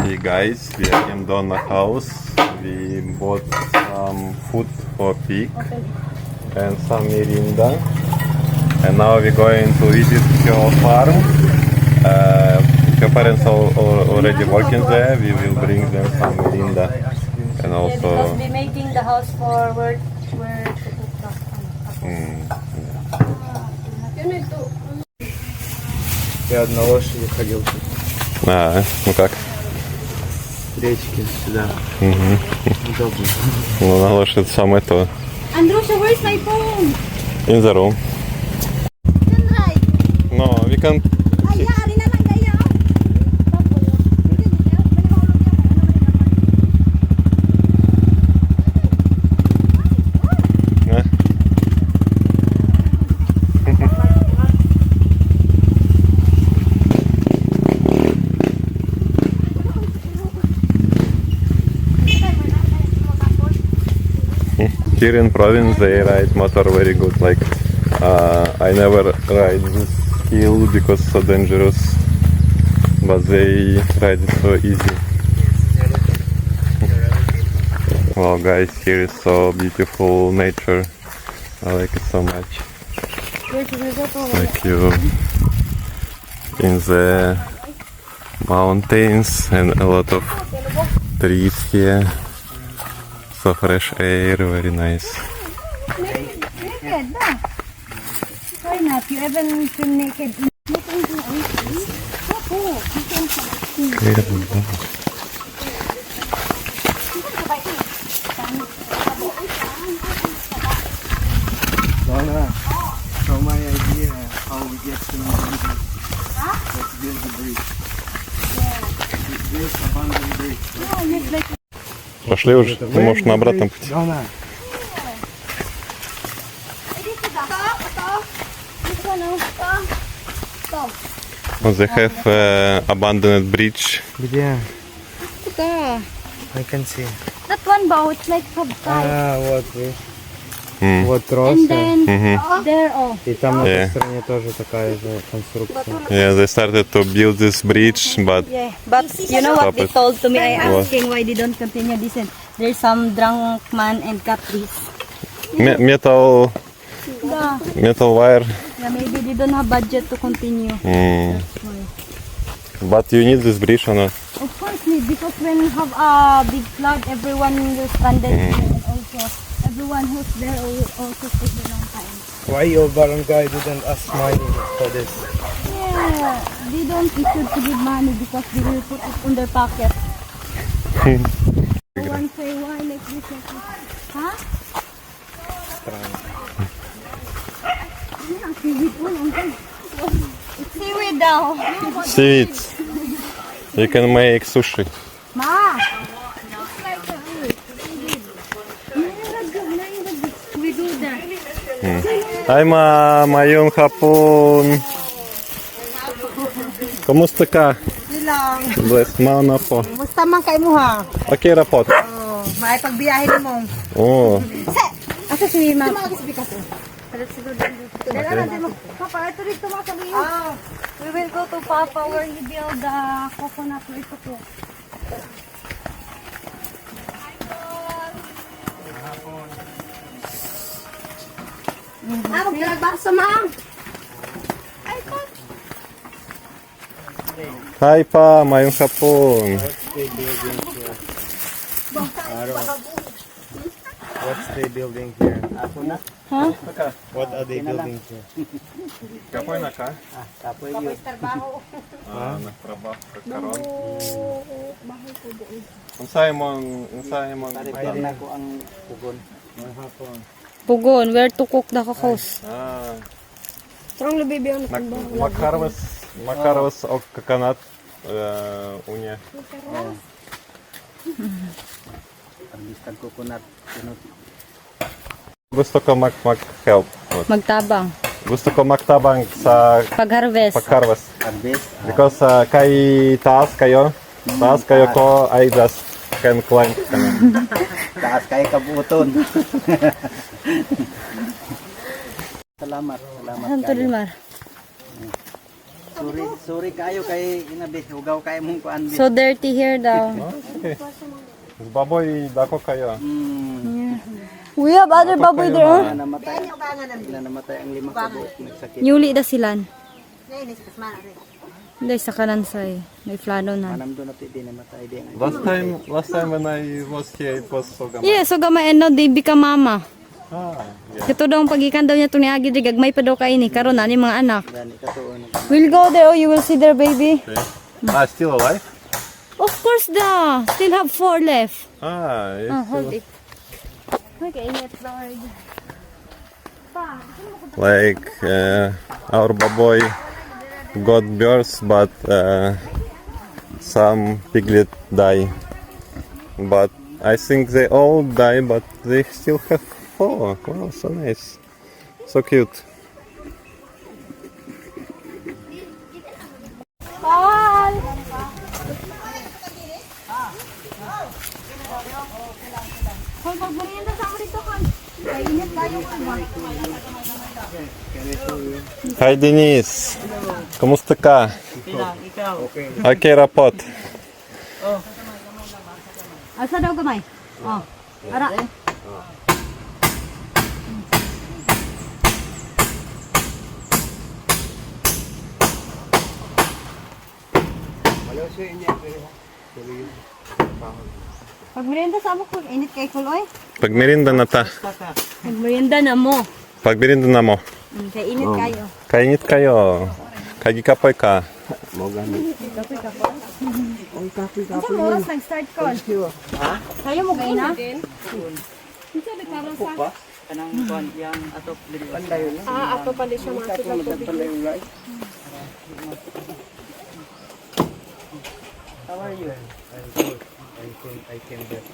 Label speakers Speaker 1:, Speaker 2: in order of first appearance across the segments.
Speaker 1: Hey guys, we are in Donna house. We bought some food for pig and some merinda. And now we're going to visit her farm. Her parents are already working there. We will bring them some merinda. And also...
Speaker 2: Because we're making the house for where to cook
Speaker 3: Я на лошади ходил.
Speaker 1: Ну как?
Speaker 3: Речки сюда. Удобно.
Speaker 1: Ну, на лошадь самое то.
Speaker 2: Andrusha, where's my phone?
Speaker 1: In the room. No, we can... Here in province they ride motor very good. Like I never ride this hill because it's so dangerous, but they ride it so easy. Wow guys, here is so beautiful nature. I like it so much. Like you in the mountains and a lot of trees here. So fresh air, very nice.
Speaker 2: Naked, why not? You even swim naked.
Speaker 3: Donna, show my idea how we get to know the Let's build the bridge. This abandoned bridge.
Speaker 1: Пошли уже, ты можешь на обратном пути. They have abandoned bridge.
Speaker 3: Где?
Speaker 2: Yeah.
Speaker 3: I can see.
Speaker 2: That one boat, it's like
Speaker 3: Вот вы. Вот трос.
Speaker 2: and then there, oh.
Speaker 3: И там на
Speaker 1: Yeah.
Speaker 3: той стороне тоже такая же конструкция.
Speaker 1: Yeah, they started to build this bridge, but
Speaker 2: Yeah, but you know what they told to me? I
Speaker 1: What?
Speaker 2: asking why they don't continue this. And there's some drunk man and cut this.
Speaker 1: metal wire.
Speaker 2: Yeah, maybe they don't have budget to continue.
Speaker 1: But you need this bridge or not?
Speaker 2: Of course, need, because when you have a big flood, everyone will stranded here, and also everyone who's there will also take a long time.
Speaker 3: Why your barangay didn't ask money for this?
Speaker 2: Yeah, they don't issue to give money because they will put it in their pocket. No one say why like this, like this. Huh? Yeah, seaweed po, uncle. It's seaweed daw.
Speaker 1: Seaweed. You can make sushi.
Speaker 2: Ma! We do that.
Speaker 1: Hi ma, mayong hapon. Kumusta ka?
Speaker 4: Silang.
Speaker 1: Bless mo na po.
Speaker 4: Musta man kay mo ha?
Speaker 1: Okay rapot.
Speaker 4: Oh, may pagbiyahe mo.
Speaker 1: Oh.
Speaker 2: Asa si Ma?
Speaker 4: Papa, ito dito mga sabi.
Speaker 2: We will go to Papa where he build the coconut tree to cook.
Speaker 4: Magdalagbaso mang.
Speaker 1: Hi pa, mayong hapon.
Speaker 3: What's they building here?
Speaker 2: Huh?
Speaker 3: What are they building here?
Speaker 1: Kapoy na ka?
Speaker 4: Kapay trabaho.
Speaker 1: Nagtrabaho ka karon. Unsay mo
Speaker 3: Ko ang pugon.
Speaker 2: Pugon, where to cook the cocos?
Speaker 4: Strong lubibi ang
Speaker 1: Makarwas og coconut unya.
Speaker 3: Ang coconut.
Speaker 1: Gusto ko mag-help.
Speaker 2: Magtabang.
Speaker 1: Gusto ko magtabang sa
Speaker 2: Pag-harvest.
Speaker 1: pag-harvest. Because kay taas kayo ko, I just can climb.
Speaker 3: Taas kayo kabuton. Salamat.
Speaker 2: Santo Dilmar.
Speaker 3: Sorry kayo kay inabi. Hugaw kayo mong kuan.
Speaker 2: So dirty here daw.
Speaker 1: Okay. Baboy, dako kayo.
Speaker 2: Yeah. We have other baboy there. Huh?
Speaker 3: Namatay ang 5 kabuok nagsakit.
Speaker 2: Nyuli da silan. Dahil sa kanan say. May flano na.
Speaker 3: Manam do na ti di namatay di.
Speaker 1: Last time when I was here, it was so gamay.
Speaker 2: Yeah, so gamay and now they become mama.
Speaker 1: Ah, yeah.
Speaker 2: Ito daw ang pagikan daw niya itong niagi. Gagmay pa daw kayo ni. Karoon na ni mga anak.
Speaker 3: Gani katuon.
Speaker 2: We'll go there. Oh, you will see their baby.
Speaker 1: Okay. Ah, still alive?
Speaker 2: Of course da. Still have 4 left.
Speaker 1: Ah, it's
Speaker 2: Hold
Speaker 1: still...
Speaker 2: it. Okay, it's Lord.
Speaker 1: Like our baboy got birds, but some piglet die. But I think they all die, but they still have 4. Wow, so nice, so cute.
Speaker 2: Paul! Hoy, magmerienda sa ako dito, Paul. Kainit tayo, Paul.
Speaker 1: Hi Denise, kumusta ka? Okay, rapot.
Speaker 2: Asa daw gamay? Oh. Ara. Pagmerienda sa ako, init kay Kuloy.
Speaker 1: Pagmerinda na ta.
Speaker 2: Pagmerienda na mo.
Speaker 1: Pagmerinda na mo.
Speaker 2: Kay init kayo.
Speaker 1: Kainit kayo. Kagikapoy ka.
Speaker 2: Asa mo oras nag-start call? Ha? Kayo mo gay na? Ito nagkaroon sa...
Speaker 3: Kanang kuan yang atop diri.
Speaker 4: Ato pa di siya makita tubig.
Speaker 3: How are you? I'm good. I came back.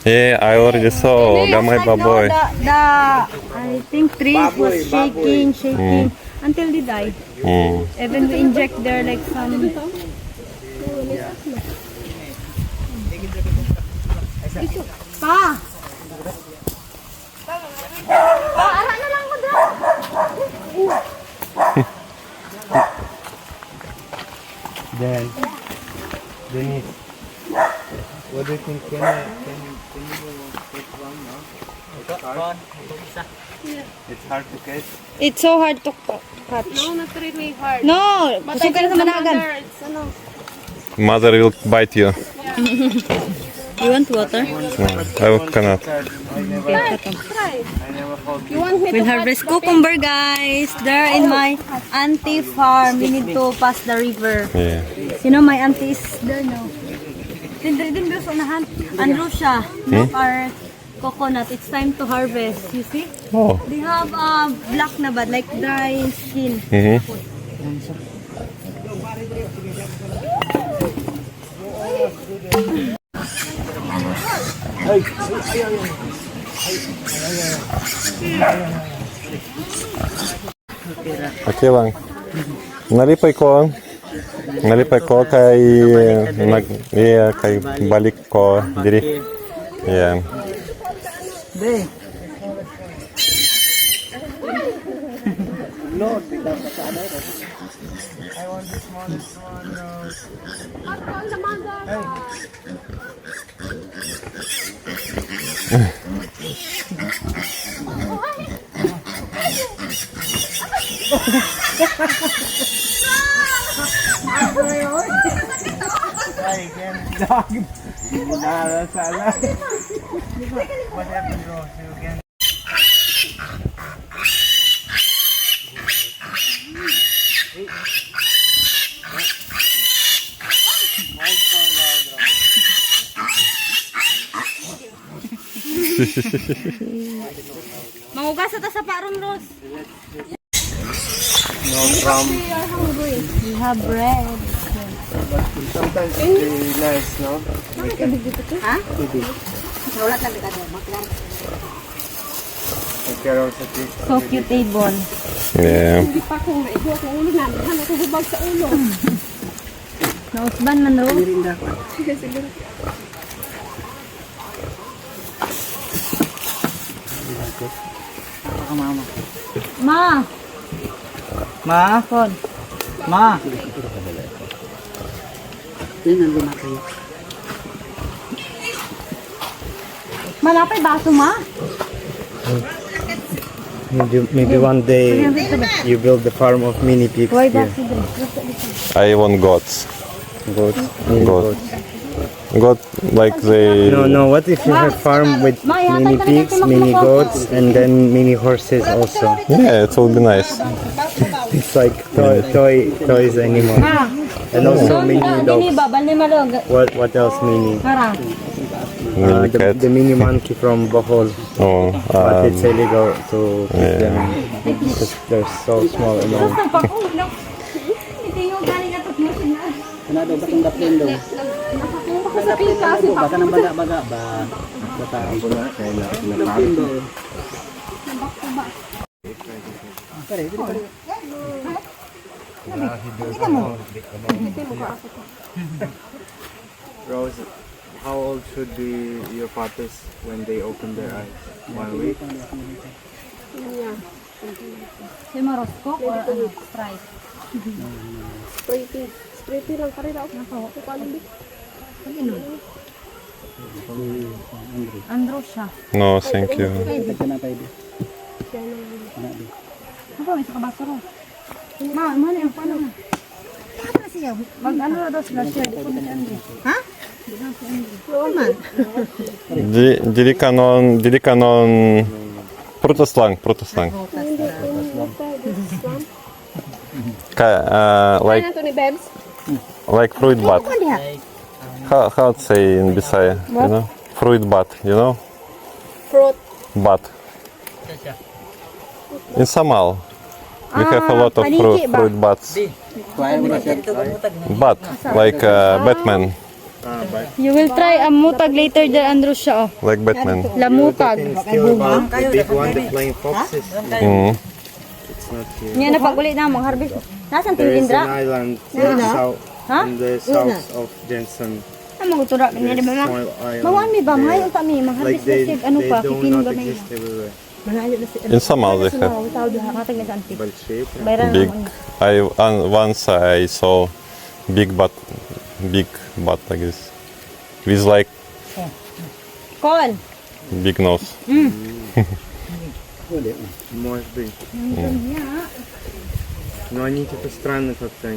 Speaker 1: Yeah, I already saw gamay baboy.
Speaker 2: I think trees was shaking. Until they die. Even we inject there like some... Pa! Ara na lang ko daw!
Speaker 3: Denise, what do you think? Can you take one now? It's hard to catch.
Speaker 2: It's so hard to catch.
Speaker 4: No, not really hard.
Speaker 2: No! Gusto ka na sa managan.
Speaker 4: It's ano.
Speaker 1: Mother will bite you.
Speaker 2: You want water?
Speaker 1: No, I cannot.
Speaker 3: I never hold.
Speaker 4: You want me
Speaker 2: We'll harvest cucumber, guys. There in my auntie farm. We need to pass the river.
Speaker 1: Yeah.
Speaker 2: You know, my auntie is there now. Din sa unahan. Andrew siya. Of our coconut. It's time to harvest. You see?
Speaker 1: Oh.
Speaker 2: They have black na bad, like dry skin.
Speaker 1: Okay lang. Nalipay ko kay kay balik ko diri. Yeah.
Speaker 3: Lord, because of the I want the smallest one. Ay, again, dog. Nala sala. What happened, Rose? You again.
Speaker 2: Mangugas ito sa paron, Rose.
Speaker 3: No from.
Speaker 2: We have bread.
Speaker 3: Sometimes it's really nice, no?
Speaker 2: Ha?
Speaker 3: Curiosity.
Speaker 2: So cute, Avon.
Speaker 1: Yeah.
Speaker 2: Nausban man, Rose.
Speaker 3: Mama.
Speaker 2: Ma!
Speaker 3: Ma?
Speaker 2: Kon.
Speaker 3: Ma?
Speaker 2: Malapay baso ma.
Speaker 3: Maybe one day you build the farm of mini pigs
Speaker 2: Why
Speaker 3: here.
Speaker 2: baso dre?
Speaker 1: I want goats.
Speaker 3: Goats. Mini
Speaker 1: Goat.
Speaker 3: goats.
Speaker 1: Goat like they.
Speaker 3: No, what if you have farm with mini pigs, mini goats, and then mini horses also?
Speaker 1: Yeah, it will be nice.
Speaker 3: It's like toys anymore. And also mini
Speaker 2: Dini
Speaker 3: dogs.
Speaker 2: babal ni malog.
Speaker 3: What else mini?
Speaker 2: Kara.
Speaker 1: Mini cat.
Speaker 3: The mini monkey from Bohol.
Speaker 1: Oh,
Speaker 3: But it's illegal to keep them because they're so small and old.
Speaker 5: Kanado batong daplin daw. Baka nang baga-baga ba. Bata ako na daplin daw.
Speaker 3: Rose, how old should be your puppies when they open their eyes? 1 week?
Speaker 2: Si Morosco or ano, stripe.
Speaker 4: Pretty. Pretty lang pa rin ako.
Speaker 2: Andrew siya.
Speaker 1: no, thank you.
Speaker 2: Ako, may sakabaso ro. Ma, yung paano na? Mag-ano na daw sila siya. Di ko na si Andrei. Ha?
Speaker 1: Dili kanon. Protestant.
Speaker 4: Like, ano to ni Bebs?
Speaker 1: Like fruit bat. How to say in Bisaya? You know, fruit bat. You know,
Speaker 4: Fruit.
Speaker 1: bat. In Samal, we have a lot of fruit bats. Bat, like Batman,
Speaker 2: You will try a mutag later there, Andrew siya, oh.
Speaker 1: like Batman.
Speaker 2: Lamutag.
Speaker 3: The big one, the flying foxes. It's not here.
Speaker 2: Yan na pag-uli na, mag-harvest. Nasaan
Speaker 3: There is
Speaker 2: Tilindra?
Speaker 3: an island in the south of Jensen.
Speaker 2: Ano mag-utura? Kanya di ba ma?
Speaker 3: Small island.
Speaker 2: Mawan mi ba?
Speaker 3: there.
Speaker 2: Mahayon kami.
Speaker 3: Like
Speaker 2: Mag-harvest
Speaker 3: they,
Speaker 2: na siya. Ano
Speaker 3: they
Speaker 2: pa?
Speaker 3: do
Speaker 2: Kikin
Speaker 3: not
Speaker 2: ba may?
Speaker 3: exist everywhere.
Speaker 1: In Samal they have
Speaker 2: Tawag ha. Katag na sa antik.
Speaker 3: But shape.
Speaker 2: Bayran
Speaker 1: big.
Speaker 2: naman.
Speaker 1: Once I saw big bat like this, with like
Speaker 2: Kon.
Speaker 1: big nose.
Speaker 3: Может быть. Но они типа странно как-то.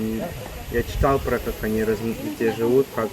Speaker 3: Я читал про как они где живут, как